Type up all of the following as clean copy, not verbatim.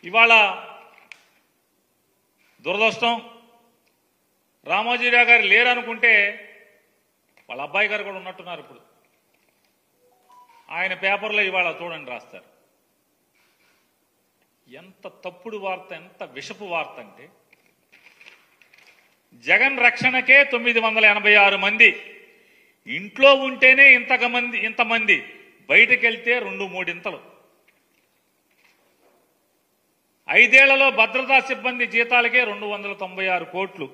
ఇవాళ దురదృష్టం రామోజీరావు గారు లేరనుకుంటే వాళ్ళ అబ్బాయి గారు కూడా ఉన్నట్టున్నారు. ఇప్పుడు ఆయన పేపర్లో ఇవాళ చూడండి రాస్తారు. ఎంత తప్పుడు వార్త, ఎంత విషపు వార్త అంటే జగన్ రక్షణకే 986 మంది, ఇంట్లో ఉంటేనే ఇంతమంది, బయటకు వెళ్తే 2-3 ఇంతలు. 5 ఏళ్లలో భద్రతా సిబ్బంది జీతాలకే 296 కోట్లు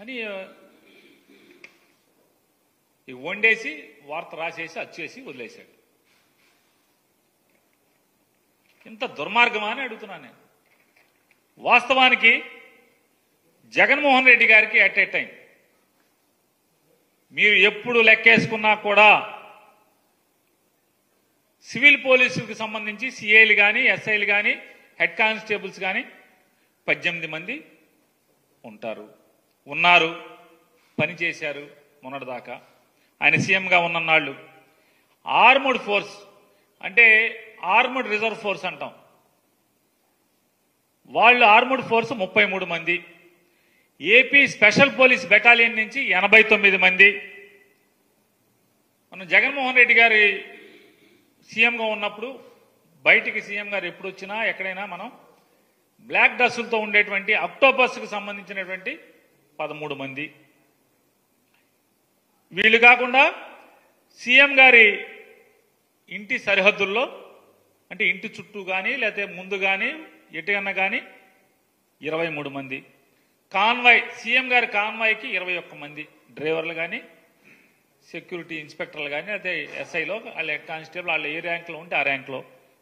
అని వండేసి వార్త రాసేసి అచ్చేసి వదిలేశాడు. ఇంత దుర్మార్గమా అని అడుగుతున్నాను నేను. వాస్తవానికి జగన్మోహన్ రెడ్డి గారికి అట్ ఏ టైం మీరు ఎప్పుడు లెక్కేసుకున్నా కూడా సివిల్ పోలీసులకు సంబంధించి సిఐలు కానీ, ఎస్ఐలు కానీ, హెడ్ కానిస్టేబుల్స్ కానీ 18 మంది ఉన్నారు, పనిచేశారు మొన్నటిదాకా. ఆయన సీఎంగా ఉన్నన్నాళ్ళు ఆర్మడ్ ఫోర్స్ అంటే ఆర్మడ్ రిజర్వ్ ఫోర్స్ అంటాం, వాళ్ళు ఆర్మడ్ ఫోర్స్ 33 మంది, ఏపీ స్పెషల్ పోలీస్ బెటాలియన్ నుంచి 89 మంది. మనం జగన్మోహన్ రెడ్డి గారి సీఎంగా ఉన్నప్పుడు బయటికి సీఎం గారు ఎప్పుడు వచ్చినా ఎక్కడైనా మనం బ్లాక్ డ్రెస్సులతో ఉండేటువంటి అక్టోపస్కి సంబంధించినటువంటి 13 మంది. వీళ్ళు కాకుండా సీఎం గారి ఇంటి సరిహద్దుల్లో అంటే ఇంటి చుట్టూ కానీ లేకపోతే ముందు కానీ ఎటుకన్నా కానీ 23 మంది. కాన్వాయ్, సీఎం గారి కాన్వాయ్కి 21 మంది డ్రైవర్లు కానీ, సెక్యూరిటీ ఇన్స్పెక్టర్లు కానీ, అయితే ఎస్ఐలో వాళ్ళ హెడ్ కానిస్టేబుల్ వాళ్ళు ఏ ర్యాంకులో ఉంటే ఆ ర్యాంకులో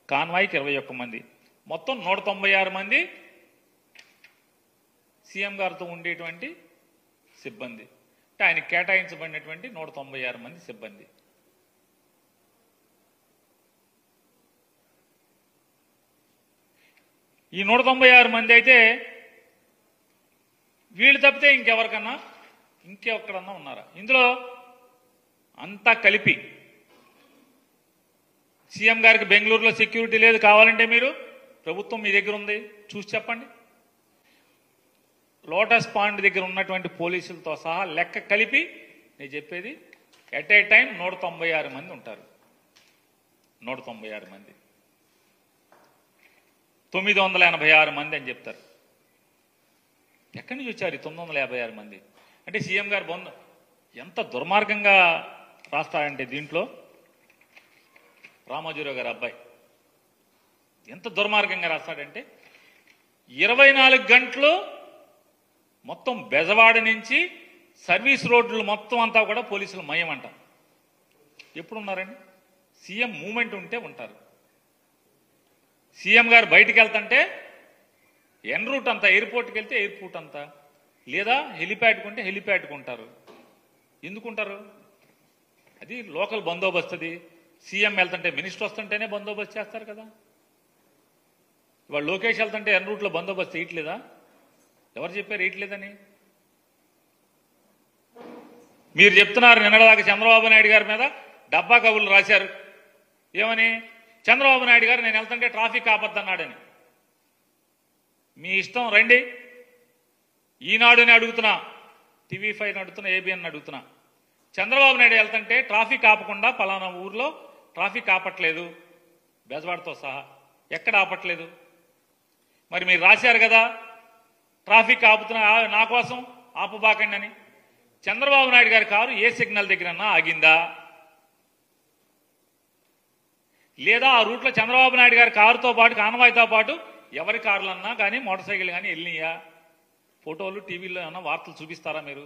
కాన్వాయ్కి 21 మంది. మొత్తం 196 మంది సీఎం గారితో ఉండేటువంటి సిబ్బంది. అంటే ఆయన కేటాయించబడినటువంటి 196 మంది సిబ్బంది. ఈ 196 మంది అయితే వీళ్ళు తప్పితే ఇంకెక్కడన్నా ఉన్నారా? ఇందులో అంతా కలిపి సీఎం గారికి బెంగళూరులో సెక్యూరిటీ లేదు, కావాలంటే మీరు ప్రభుత్వం మీ దగ్గర ఉంది చూసి చెప్పండి. లోటస్ పాండ్ దగ్గర ఉన్నటువంటి పోలీసులతో సహా లెక్క కలిపి నేను చెప్పేది ఎట్ ఏ టైం 196 మంది ఉంటారు. 196 మంది, 986 మంది అని చెప్తారు. ఎక్కడి నుంచి వచ్చారు 956 మంది? అంటే సీఎం గారు ఎంత దుర్మార్గంగా రాస్తారంటే దీంట్లో రామోజీరావు గారి అబ్బాయి ఎంత దుర్మార్గంగా రాస్తాడంటే 24 గంటలు మొత్తం బెజవాడ నుంచి సర్వీస్ రోడ్లు మొత్తం అంతా కూడా పోలీసులు మయమంట. ఎప్పుడు ఉన్నారండి? సీఎం మూమెంట్ ఉంటే ఉంటారు. సీఎం గారు బయటికి వెళ్తుంటే ఎన్ రూట్ అంతా, ఎయిర్పోర్ట్కి వెళ్తే ఎయిర్పోర్ట్ అంతా, లేదా హెలిప్యాడ్కి ఉంటే హెలిప్యాడ్కి ఉంటారు. ఎందుకుంటారు? అది లోకల్ బందోబస్తు. అది సీఎం వెళ్తుంటే, మినిస్టర్ వస్తుంటేనే బందోబస్తు చేస్తారు కదా. ఇవాళ లోకేష్ వెళ్తుంటే ఎన్ రూట్లో బందోబస్తు వేయట్లేదా? ఎవరు చెప్పారు వేయట్లేదని? మీరు చెప్తున్నారు. నిన్నటిదాకా చంద్రబాబు నాయుడు గారి మీద డబ్బా కబుర్లు రాశారు. ఏమని? చంద్రబాబు నాయుడు గారు నేను వెళ్తుంటే ట్రాఫిక్ ఆపద్దన్నాడని. మీ ఇష్టం, రండి. ఈనాడుని అడుగుతున్నా, TV5 అడుగుతున్నా, ABN అడుగుతున్నా. చంద్రబాబు నాయుడు వెళ్తుంటే ట్రాఫిక్ ఆపకుండా పలానా ఊర్లో ట్రాఫిక్ ఆపట్లేదు, బెజవాడతో సహా ఎక్కడ ఆపట్లేదు. మరి మీరు రాశారు కదా ట్రాఫిక్ ఆపుతున్నా, నా కోసం ఆపబాకండి అని. చంద్రబాబు నాయుడు గారి కారు ఏ సిగ్నల్ దగ్గరన్నా ఆగిందా? లేదా ఆ రూట్లో చంద్రబాబు నాయుడు గారి కారుతో పాటు, కాన్వాయ్తో పాటు ఎవరి కార్లన్నా కానీ, మోటార్ సైకిల్ కానీ వెళ్ళినాయా? ఫోటోలు టీవీలో ఏమన్నా వార్తలు చూపిస్తారా మీరు?